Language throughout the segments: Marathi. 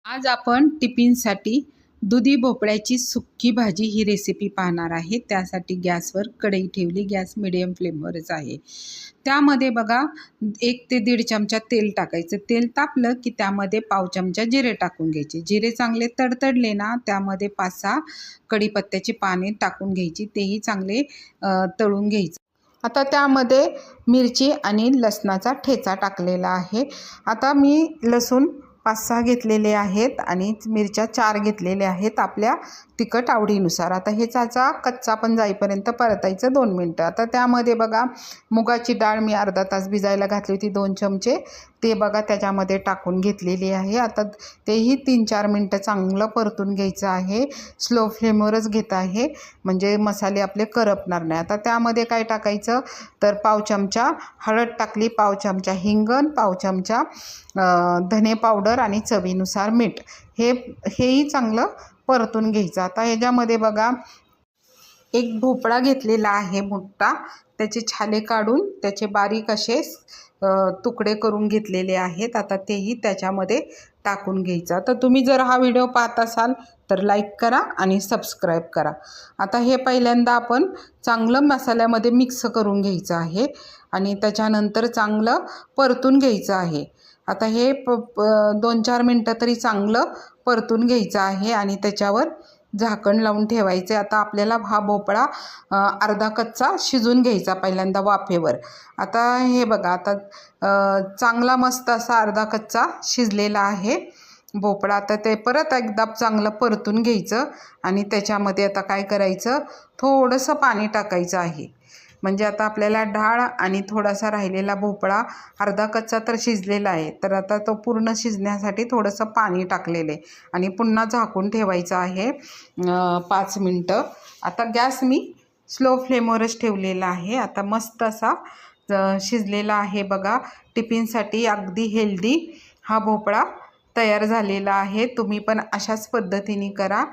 आज आपण टिफिनसाठी दुधी भोपळ्याची सुक्की भाजी ही रेसिपी पाहणार आहे। त्यासाठी गॅसवर कढई ठेवली, गॅस मिडियम फ्लेमवरच आहे। त्यामध्ये बघा 1 ते 1.5 चमचा तेल टाकायचं। तेल तापलं की त्यामध्ये पाव चमचा जिरे टाकून घ्यायचे। जिरे चांगले तडतडले ना त्यामध्ये 5-6 कढीपत्त्याची पाने टाकून घ्यायची, तेही चांगले तळून घ्यायचं। आता त्यामध्ये मिरची आणि लसणाचा ठेचा टाकलेला आहे। आता मी लसूण 5-6 घेतलेले आहेत आणि मिरच्या 4 घेतलेल्या आहेत आपल्या तिखट आवडीनुसार। आता हे कच्चा पण जाईपर्यंत परतायचं 2 मिनटं। आता त्यामध्ये बघा मुगाची डाळ मी अर्धा तास भिजायला घातली होती, 2 चमचे ते बघा त्याच्यामध्ये टाकून घेतलेली आहे। आता तेही 3-4 मिनटं चांगलं परतून घ्यायचं आहे। स्लो फ्लेमवरच घेत आहे म्हणजे मसाले आपले करपणार नाही। आता त्यामध्ये काय टाकायचं तर पाव चमचा हळद टाकली, पाव चमचा हिंग, पाव चमचा धने पावडर आणि चवीनुसार मीठ, हेही चांगलं परतून घ्यायचं। आता ह्याच्यामध्ये बघा एक भोपळा घेतलेला आहे मोठा, त्याचे छाले काढून त्याचे बारीक असे तुकडे करून घेतलेले आहेत। आता तेही त्याच्यामध्ये टाकून घ्यायचं। आता तुम्ही जर हा व्हिडिओ पाहत असाल तर लाईक करा आणि सबस्क्राईब करा। आता हे पहिल्यांदा आपण चांगलं मसाल्यामध्ये मिक्स करून घ्यायचं आहे आणि त्याच्यानंतर चांगलं परतून घ्यायचं आहे। आता हे 2-4 मिनटं तरी चांगलं परतून घ्यायचं आहे आणि त्याच्यावर झाकण लावून ठेवायचे। आता आपल्याला हा भोपळा अर्धा कच्चा शिजून घ्यायचा पहिल्यांदा वाफेवर। आता हे बघा आता चांगला मस्त असा अर्धा कच्चा शिजलेला आहे भोपळा। आता ते परत एकदा चांगलं परतून घ्यायचं आणि त्याच्यामध्ये आता काय करायचं थोडंसं पाणी टाकायचं आहे। म्हणजे आता आपल्याला डाळ आणि थोडासा राहिलेला भोपळा अर्धा कच्चा तर शिजलेला आहे, तर आता तो पूर्ण शिजण्यासाठी थोडंसं पाणी टाकलेलं आहे आणि पुन्हा झाकून ठेवायचं आहे 5 मिनटं। आता गॅस मी स्लो फ्लेमवरच ठेवलेला आहे। आता मस्त असा शिजलेला आहे बघा। टिफिनसाठी अगदी हेल्दी हा भोपळा तयार झालेला आहे। तुम्ही पण अशाच पद्धतीने करा,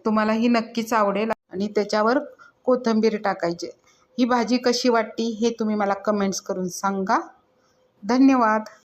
तुम्हालाही नक्कीच आवडेल आणि त्याच्यावर कोथिंबीर टाकायची। ही भाजी कशी वाटली हे तुम्ही मला कमेंट्स करून सांगा। धन्यवाद।